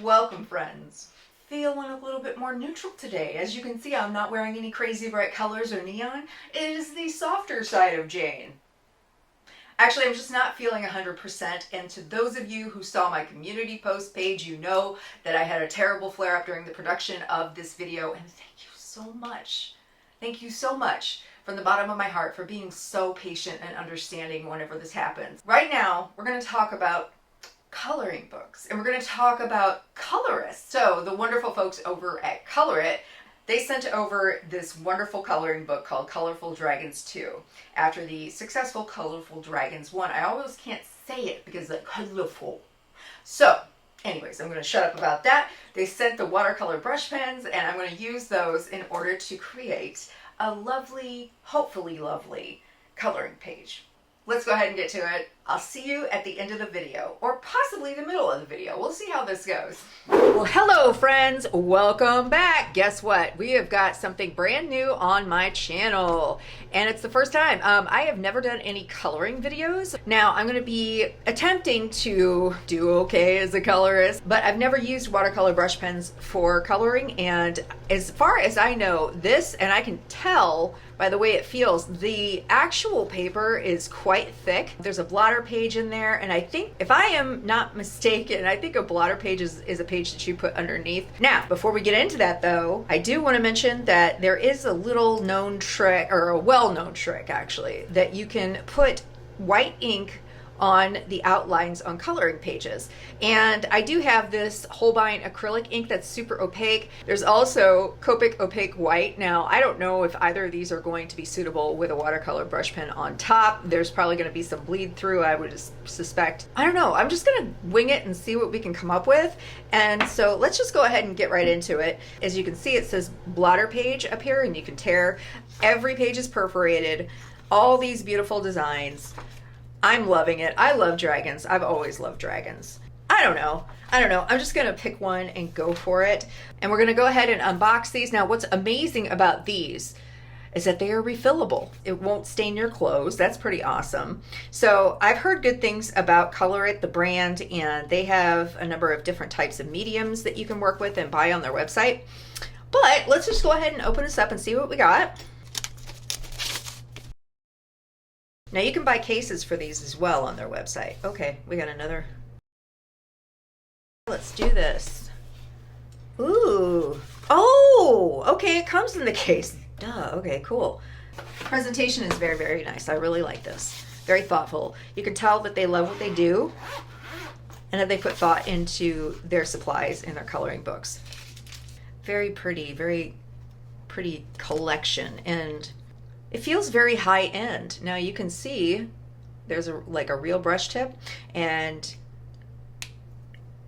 Welcome, friends. Feeling a little bit more neutral today. As you can see, I'm not wearing any crazy bright colors or neon. It is the softer side of Jane. Actually, I'm just not feeling 100%, and to those of you who saw my community post page, you know that I had a terrible flare-up during the production of this video, and thank you so much. Thank you so much from the bottom of my heart for being so patient and understanding whenever this happens. Right now, we're going to talk about coloring books, and we're going to talk about colorists. So the wonderful folks over at Colorit, they sent over this wonderful coloring book called Colorful Dragons 2 after the successful Colorful Dragons 1. I always can't say it because they're colorful. So anyways, I'm going to shut up about that. They sent the watercolor brush pens, and I'm going to use those in order to create a lovely, hopefully lovely coloring page. Let's go ahead and get to it. I'll see you at the end of the video, or possibly the middle of the video. We'll see how this goes. Well, hello friends, welcome back. Guess what? We have got something brand new on my channel, and it's the first time. I have never done any coloring videos. Now, I'm gonna be attempting to do okay as a colorist, but I've never used watercolor brush pens for coloring, and as far as I know, this, and I can tell by the way it feels, the actual paper is quite thick. There's a blotter page in there, and I think, if I am not mistaken, I think a blotter page is a page that you put underneath. Now, before we get into that though, I do want to mention that there is a little known trick, or a well-known trick actually, that you can put white ink on the outlines on coloring pages. And I do have this Holbein acrylic ink that's super opaque. There's also Copic opaque white. Now, I don't know if either of these are going to be suitable with a watercolor brush pen on top. There's probably going to be some bleed through, I would suspect. I don't know. I'm just going to wing it and see what we can come up with. And so let's just go ahead and get right into it. As you can see, it says blotter page up here, and you can tear. Every page is perforated. All these beautiful designs. I'm loving it. I love dragons. I've always loved dragons. I don't know. I'm just going to pick one and go for it. And we're going to go ahead and unbox these. Now, what's amazing about these is that they are refillable. It won't stain your clothes. That's pretty awesome. So I've heard good things about Colorit, the brand, and they have a number of different types of mediums that you can work with and buy on their website. But let's just go ahead and open this up and see what we got. Now you can buy cases for these as well on their website. Okay, we got another. Let's do this. Ooh. Oh, okay, it comes in the case. Duh, okay, cool. Presentation is very, very nice. I really like this. Very thoughtful. You can tell that they love what they do and that they put thought into their supplies and their coloring books. Very pretty collection, and it feels very high end. Now you can see there's like a real brush tip, and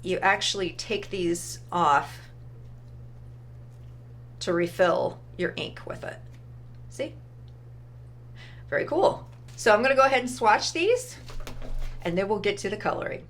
you actually take these off to refill your ink with it. See? Very cool. So I'm gonna go ahead and swatch these, and then we'll get to the coloring.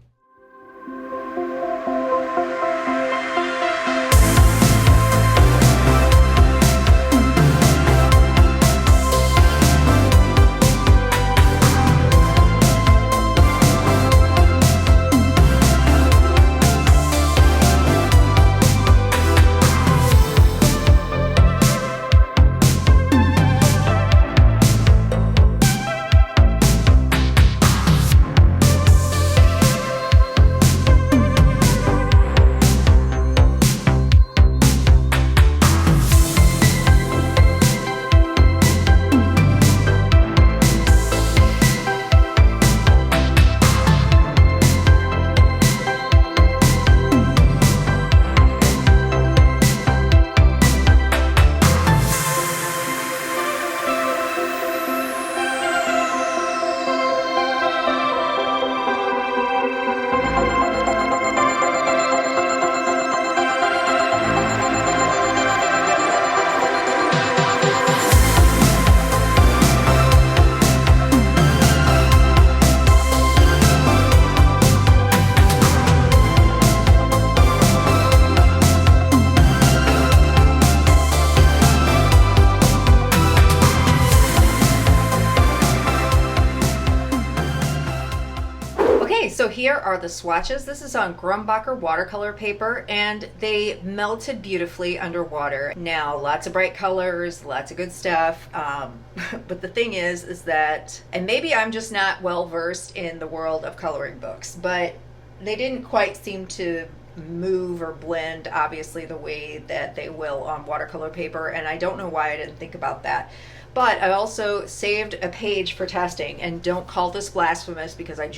here are the swatches. This is on Grumbacher watercolor paper, and they melted beautifully underwater. Now, lots of bright colors, lots of good stuff. But the thing is that, and maybe I'm just not well versed in the world of coloring books, but they didn't quite seem to move or blend obviously the way that they will on watercolor paper, and I don't know why I didn't think about that. But I also saved a page for testing, and don't call this blasphemous because I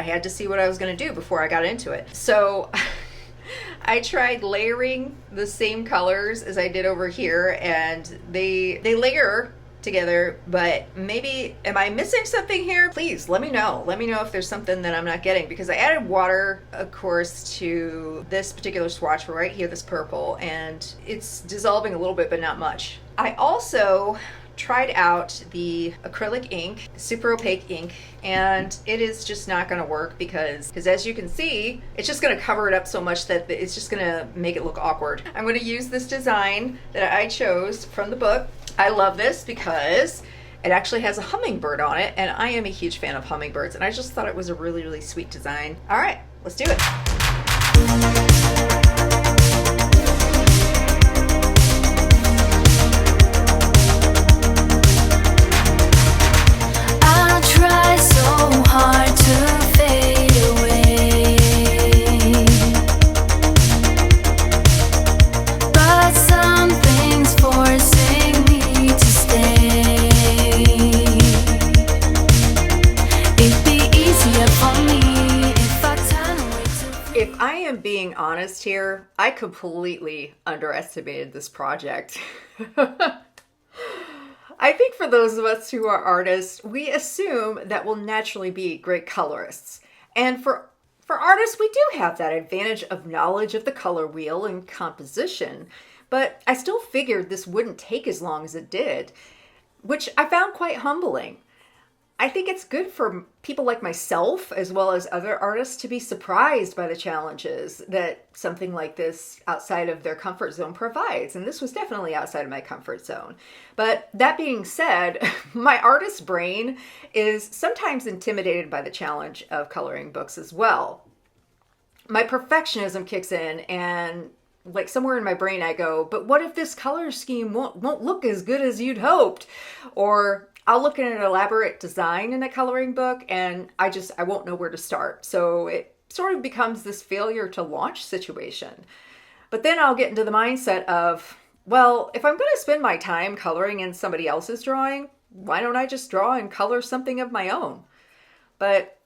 had to see what I was going to do before I got into it. So I tried layering the same colors as I did over here, and they layer together, but maybe, am I missing something here? Please let me know. Let me know if there's something that I'm not getting, because I added water, of course, to this particular swatch right here, this purple, and it's dissolving a little bit, but not much. I also tried out the acrylic ink, super opaque ink, and it is just not going to work because as you can see, it's just going to cover it up so much that it's just going to make it look awkward. I'm going to use this design that I chose from the book. I love this because it actually has a hummingbird on it, and I am a huge fan of hummingbirds, and I just thought it was a really, really sweet design. All right, let's do it. If I am being honest here, I completely underestimated this project. I think for those of us who are artists, we assume that we'll naturally be great colorists. And for artists, we do have that advantage of knowledge of the color wheel and composition. But I still figured this wouldn't take as long as it did, which I found quite humbling. I think it's good for people like myself, as well as other artists, to be surprised by the challenges that something like this outside of their comfort zone provides. And this was definitely outside of my comfort zone. But that being said, my artist brain is sometimes intimidated by the challenge of coloring books as well. My perfectionism kicks in, and like somewhere in my brain I go, but what if this color scheme won't look as good as you'd hoped? Or I'll look at an elaborate design in a coloring book and I won't know where to start. So it sort of becomes this failure to launch situation. But then I'll get into the mindset of, well, if I'm going to spend my time coloring in somebody else's drawing, why don't I just draw and color something of my own? But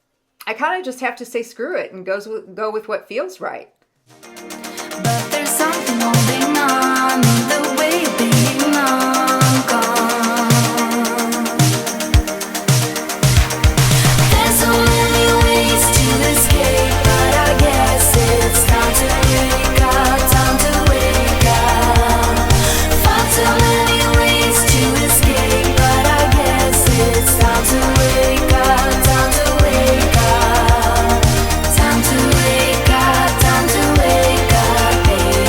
I kind of just have to say screw it and go with what feels right. But there's something holding on, the way being long gone. There's so many ways to escape, but I guess it's time to wake up, time to wake up. Far too many ways to escape, but I guess it's time to wake up, time to wake up. Time to wake up, time to wake up, baby.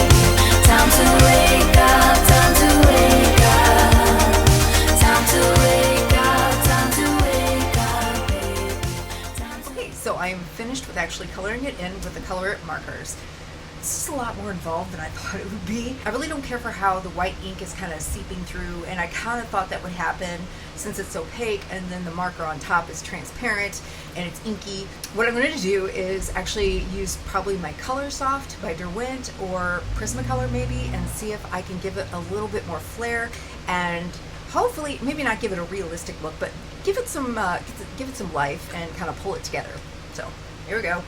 Time to wake up, time to wake up. Time to wake up, time to wake up, baby. Okay, so I'm finished with actually coloring it in with the color markers. This is a lot more involved than I thought it would be. I really don't care for how the white ink is kind of seeping through, and I kind of thought that would happen since it's opaque and then the marker on top is transparent and it's inky. What I'm going to do is actually use probably my Coloursoft by Derwent or Prismacolor maybe, and see if I can give it a little bit more flair and hopefully maybe not give it a realistic look, but give it some life and kind of pull it together. So here we go.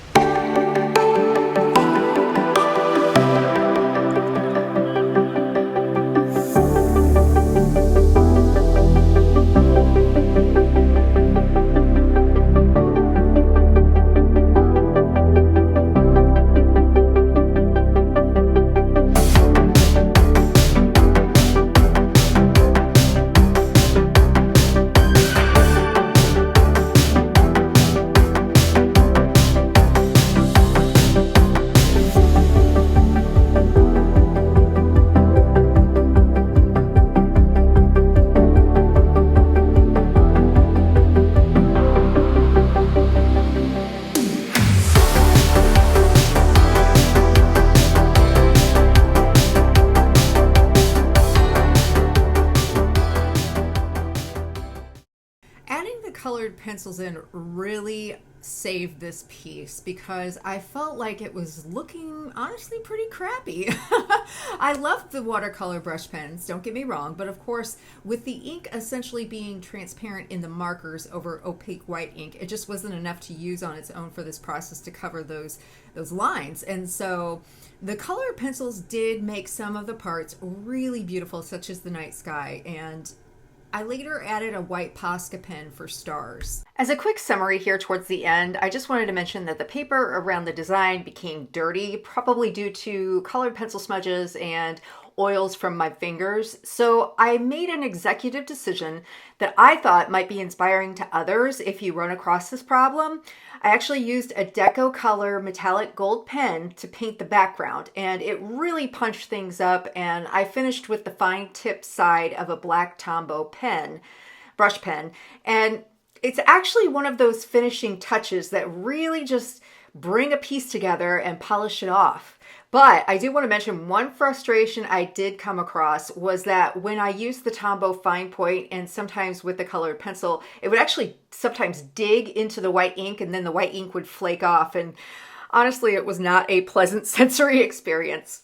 pencils in really saved this piece because I felt like it was looking honestly pretty crappy. I loved the watercolor brush pens, don't get me wrong, but of course with the ink essentially being transparent in the markers over opaque white ink, it just wasn't enough to use on its own for this process to cover those lines. And so the color pencils did make some of the parts really beautiful, such as the night sky, and I later added a white Posca pen for stars. As a quick summary here towards the end, I just wanted to mention that the paper around the design became dirty, probably due to colored pencil smudges and oils from my fingers. So I made an executive decision that I thought might be inspiring to others if you run across this problem. I actually used a Deco metallic gold pen to paint the background, and it really punched things up, and I finished with the fine tip side of a black Tombow pen, brush pen, and it's actually one of those finishing touches that really just bring a piece together and polish it off. But I do want to mention one frustration I did come across was that when I used the Tombow fine point and sometimes with the colored pencil, it would actually sometimes dig into the white ink and then the white ink would flake off. And honestly, it was not a pleasant sensory experience.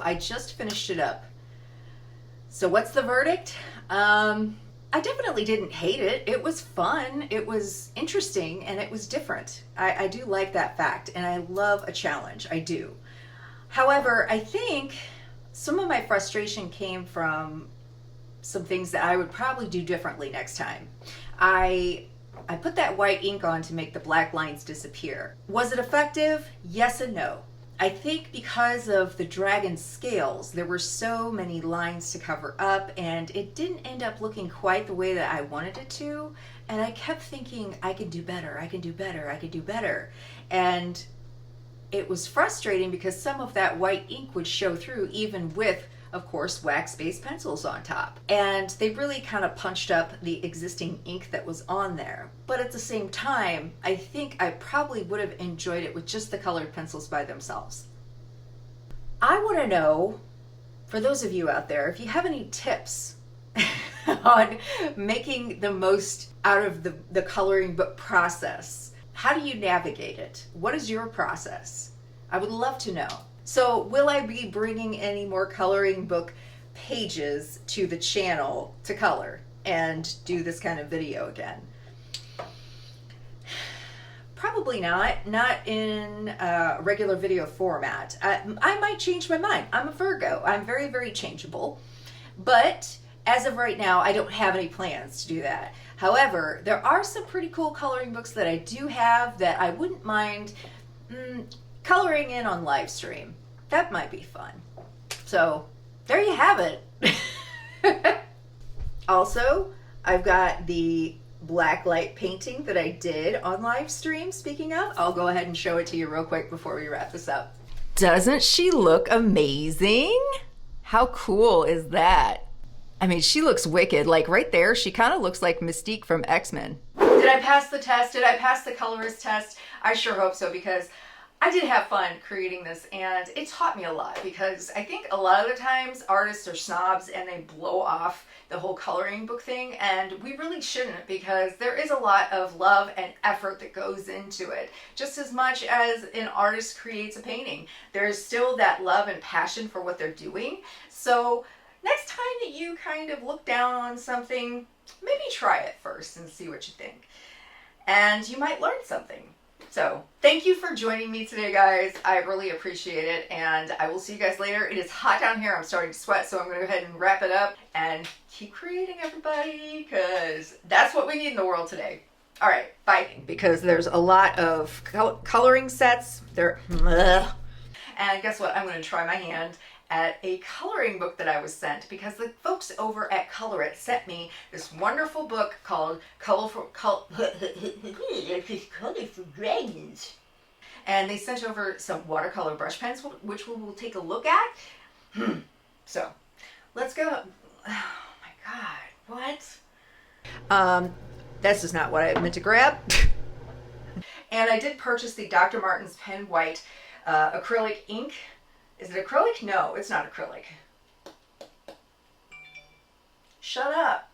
I just finished it up. So what's the verdict? I definitely didn't hate it. It was fun, it was interesting, and it was different. I do like that fact, and I love a challenge, I do. However, I think some of my frustration came from some things that I would probably do differently next time. I put that white ink on to make the black lines disappear. Was it effective? Yes and no. I think because of the dragon scales, there were so many lines to cover up and it didn't end up looking quite the way that I wanted it to. And I kept thinking, I could do better, I can do better, I could do better. And it was frustrating because some of that white ink would show through even with, of course, wax-based pencils on top. And they really kind of punched up the existing ink that was on there. But at the same time, I think I probably would have enjoyed it with just the colored pencils by themselves. I want to know, for those of you out there, if you have any tips on making the most out of the coloring book process. How do you navigate it? What is your process? I would love to know. So will I be bringing any more coloring book pages to the channel to color and do this kind of video again? Probably not in a regular video format. I might change my mind. I'm a Virgo. I'm very, very changeable. But as of right now, I don't have any plans to do that. However, there are some pretty cool coloring books that I do have that I wouldn't mind coloring in on live stream. That might be fun. So there you have it. Also, I've got the black light painting that I did on live stream. Speaking of, I'll go ahead and show it to you real quick before we wrap this up. Doesn't she look amazing? How cool is that? I mean, she looks wicked. Like right there, she kind of looks like Mystique from X-Men. Did I pass the test? Did I pass the colorist test? I sure hope so, because I did have fun creating this and it taught me a lot, because I think a lot of the times artists are snobs and they blow off the whole coloring book thing, and we really shouldn't, because there is a lot of love and effort that goes into it. Just as much as an artist creates a painting, there's still that love and passion for what they're doing. So next time that you kind of look down on something, maybe try it first and see what you think. And you might learn something. So thank you for joining me today, guys. I really appreciate it, and I will see you guys later. It is hot down here. I'm starting to sweat, so I'm going to go ahead and wrap it up and keep creating, everybody, because that's what we need in the world today. All right, bye. Because there's a lot of coloring sets. And guess what? I'm going to try my hand at a coloring book that I was sent, because the folks over at COLORISTS sent me this wonderful book called Colorful Dragons. And they sent over some watercolor brush pens, which we will take a look at. So Let's go. Oh my God, what? This is not what I meant to grab. And I did purchase the Dr. Martens Pen White acrylic ink. Is it acrylic? No, it's not acrylic. Shut up.